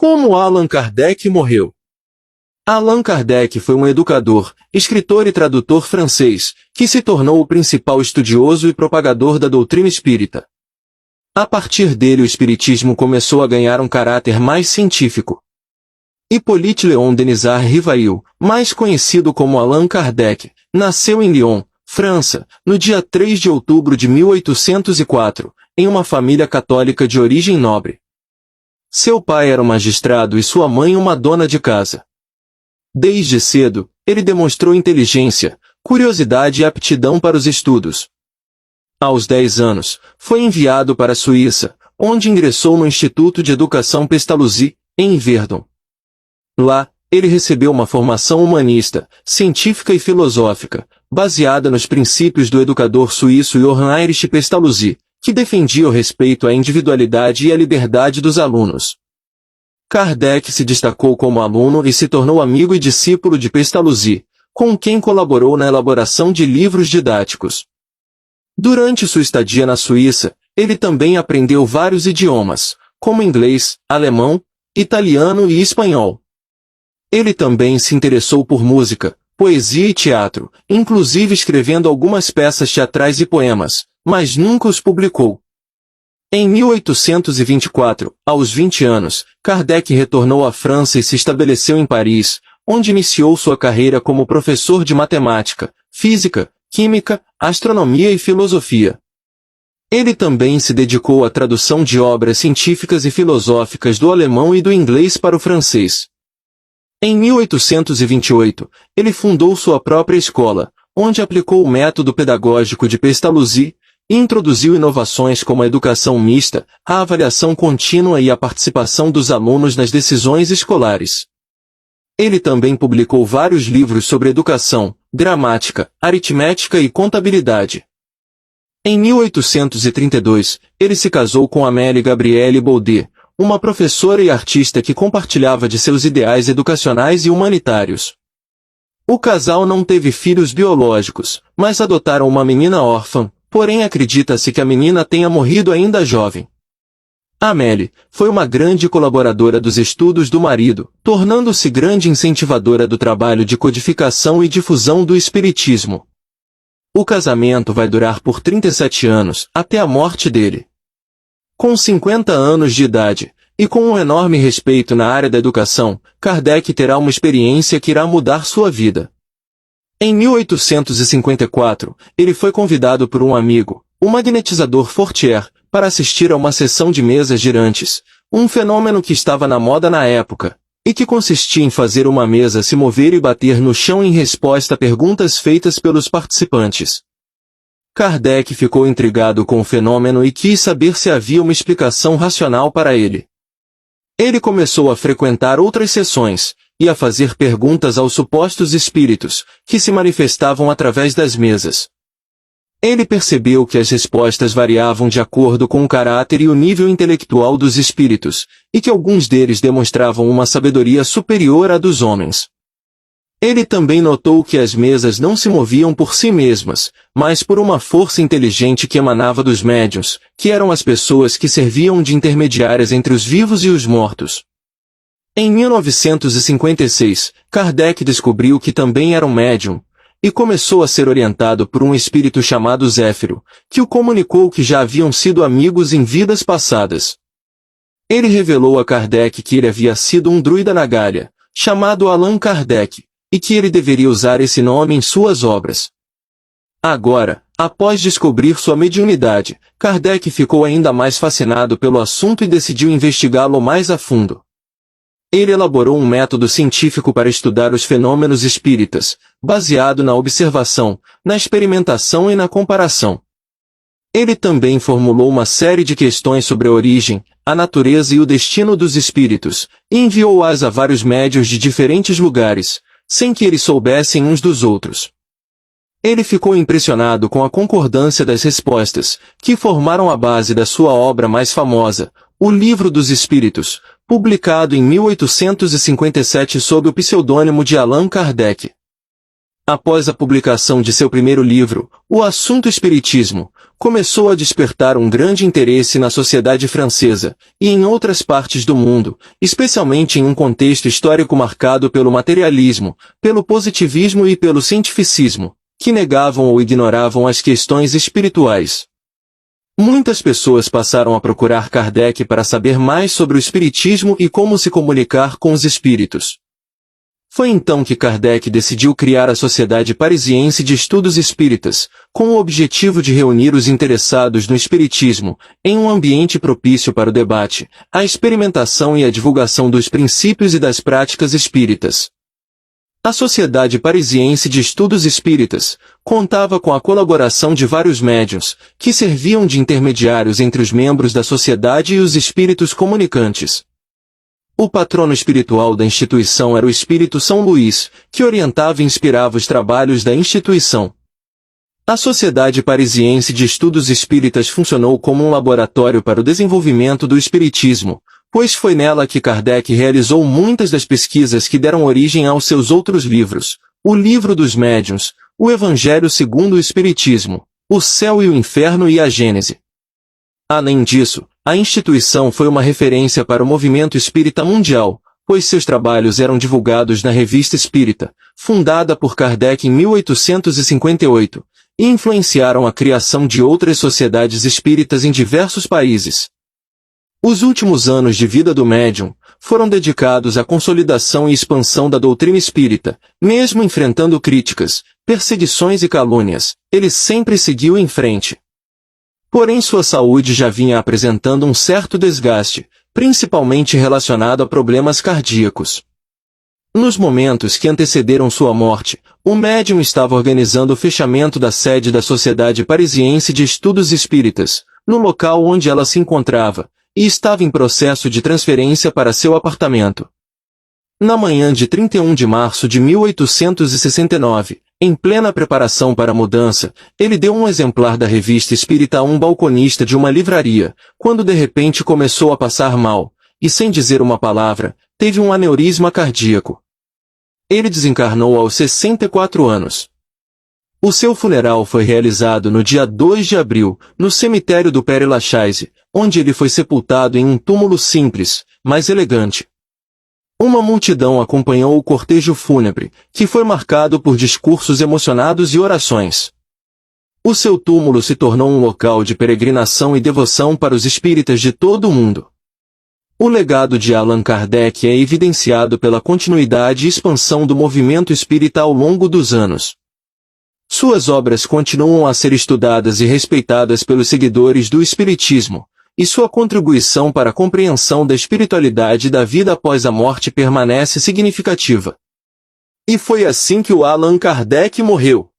Como Allan Kardec morreu? Allan Kardec foi um educador, escritor e tradutor francês, que se tornou o principal estudioso e propagador da doutrina espírita. A partir dele o espiritismo começou a ganhar um caráter mais científico. Hippolyte Léon Denisard Rivail, mais conhecido como Allan Kardec, nasceu em Lyon, França, no dia 3 de outubro de 1804, em uma família católica de origem nobre. Seu pai era um magistrado e sua mãe uma dona de casa. Desde cedo, ele demonstrou inteligência, curiosidade e aptidão para os estudos. Aos 10 anos, foi enviado para a Suíça, onde ingressou no Instituto de Educação Pestalozzi, em Verdun. Lá, ele recebeu uma formação humanista, científica e filosófica, baseada nos princípios do educador suíço Johann Heinrich Pestalozzi, que defendia o respeito à individualidade e à liberdade dos alunos. Kardec se destacou como aluno e se tornou amigo e discípulo de Pestalozzi, com quem colaborou na elaboração de livros didáticos. Durante sua estadia na Suíça, ele também aprendeu vários idiomas, como inglês, alemão, italiano e espanhol. Ele também se interessou por música, poesia e teatro, inclusive escrevendo algumas peças teatrais e poemas, mas nunca os publicou. Em 1824, aos 20 anos, Kardec retornou à França e se estabeleceu em Paris, onde iniciou sua carreira como professor de matemática, física, química, astronomia e filosofia. Ele também se dedicou à tradução de obras científicas e filosóficas do alemão e do inglês para o francês. Em 1828, ele fundou sua própria escola, onde aplicou o método pedagógico de Pestalozzi, e introduziu inovações como a educação mista, a avaliação contínua e a participação dos alunos nas decisões escolares. Ele também publicou vários livros sobre educação, gramática, aritmética e contabilidade. Em 1832, ele se casou com Amélie Gabrielle Baudet, uma professora e artista que compartilhava de seus ideais educacionais e humanitários. O casal não teve filhos biológicos, mas adotaram uma menina órfã, porém acredita-se que a menina tenha morrido ainda jovem. Amélie foi uma grande colaboradora dos estudos do marido, tornando-se grande incentivadora do trabalho de codificação e difusão do espiritismo. O casamento vai durar por 37 anos, até a morte dele. Com 50 anos de idade, e com um enorme respeito na área da educação, Kardec terá uma experiência que irá mudar sua vida. Em 1854, ele foi convidado por um amigo, o magnetizador Fortier, para assistir a uma sessão de mesas girantes, um fenômeno que estava na moda na época, e que consistia em fazer uma mesa se mover e bater no chão em resposta a perguntas feitas pelos participantes. Kardec ficou intrigado com o fenômeno e quis saber se havia uma explicação racional para ele. Ele começou a frequentar outras sessões, e a fazer perguntas aos supostos espíritos, que se manifestavam através das mesas. Ele percebeu que as respostas variavam de acordo com o caráter e o nível intelectual dos espíritos, e que alguns deles demonstravam uma sabedoria superior à dos homens. Ele também notou que as mesas não se moviam por si mesmas, mas por uma força inteligente que emanava dos médiuns, que eram as pessoas que serviam de intermediárias entre os vivos e os mortos. Em 1956, Kardec descobriu que também era um médium, e começou a ser orientado por um espírito chamado Zéfiro, que o comunicou que já haviam sido amigos em vidas passadas. Ele revelou a Kardec que ele havia sido um druida na Gália, chamado Allan Kardec, e que ele deveria usar esse nome em suas obras. Agora, após descobrir sua mediunidade, Kardec ficou ainda mais fascinado pelo assunto e decidiu investigá-lo mais a fundo. Ele elaborou um método científico para estudar os fenômenos espíritas, baseado na observação, na experimentação e na comparação. Ele também formulou uma série de questões sobre a origem, a natureza e o destino dos espíritos, e enviou-as a vários médiuns de diferentes lugares, sem que eles soubessem uns dos outros. Ele ficou impressionado com a concordância das respostas, que formaram a base da sua obra mais famosa, O Livro dos Espíritos, publicado em 1857 sob o pseudônimo de Allan Kardec. Após a publicação de seu primeiro livro, O Assunto Espiritismo, começou a despertar um grande interesse na sociedade francesa e em outras partes do mundo, especialmente em um contexto histórico marcado pelo materialismo, pelo positivismo e pelo cientificismo, que negavam ou ignoravam as questões espirituais. Muitas pessoas passaram a procurar Kardec para saber mais sobre o espiritismo e como se comunicar com os espíritos. Foi então que Kardec decidiu criar a Sociedade Parisiense de Estudos Espíritas, com o objetivo de reunir os interessados no espiritismo, em um ambiente propício para o debate, a experimentação e a divulgação dos princípios e das práticas espíritas. A Sociedade Parisiense de Estudos Espíritas contava com a colaboração de vários médiuns, que serviam de intermediários entre os membros da sociedade e os espíritos comunicantes. O patrono espiritual da instituição era o Espírito São Luís, que orientava e inspirava os trabalhos da instituição. A Sociedade Parisiense de Estudos Espíritas funcionou como um laboratório para o desenvolvimento do espiritismo, pois foi nela que Kardec realizou muitas das pesquisas que deram origem aos seus outros livros, o Livro dos Médiuns, o Evangelho segundo o Espiritismo, o Céu e o Inferno e a Gênese. Além disso, a instituição foi uma referência para o movimento espírita mundial, pois seus trabalhos eram divulgados na Revista Espírita, fundada por Kardec em 1858, e influenciaram a criação de outras sociedades espíritas em diversos países. Os últimos anos de vida do médium foram dedicados à consolidação e expansão da doutrina espírita, mesmo enfrentando críticas, perseguições e calúnias, ele sempre seguiu em frente. Porém sua saúde já vinha apresentando um certo desgaste, principalmente relacionado a problemas cardíacos. Nos momentos que antecederam sua morte, o médium estava organizando o fechamento da sede da Sociedade Parisiense de Estudos Espíritas, no local onde ela se encontrava, e estava em processo de transferência para seu apartamento. Na manhã de 31 de março de 1869, em plena preparação para a mudança, ele deu um exemplar da Revista Espírita a um balconista de uma livraria, quando de repente começou a passar mal, e sem dizer uma palavra, teve um aneurisma cardíaco. Ele desencarnou aos 64 anos. O seu funeral foi realizado no dia 2 de abril, no cemitério do Père-Lachaise, onde ele foi sepultado em um túmulo simples, mas elegante. Uma multidão acompanhou o cortejo fúnebre, que foi marcado por discursos emocionados e orações. O seu túmulo se tornou um local de peregrinação e devoção para os espíritas de todo o mundo. O legado de Allan Kardec é evidenciado pela continuidade e expansão do movimento espírita ao longo dos anos. Suas obras continuam a ser estudadas e respeitadas pelos seguidores do Espiritismo, e sua contribuição para a compreensão da espiritualidade da vida após a morte permanece significativa. E foi assim que o Allan Kardec morreu.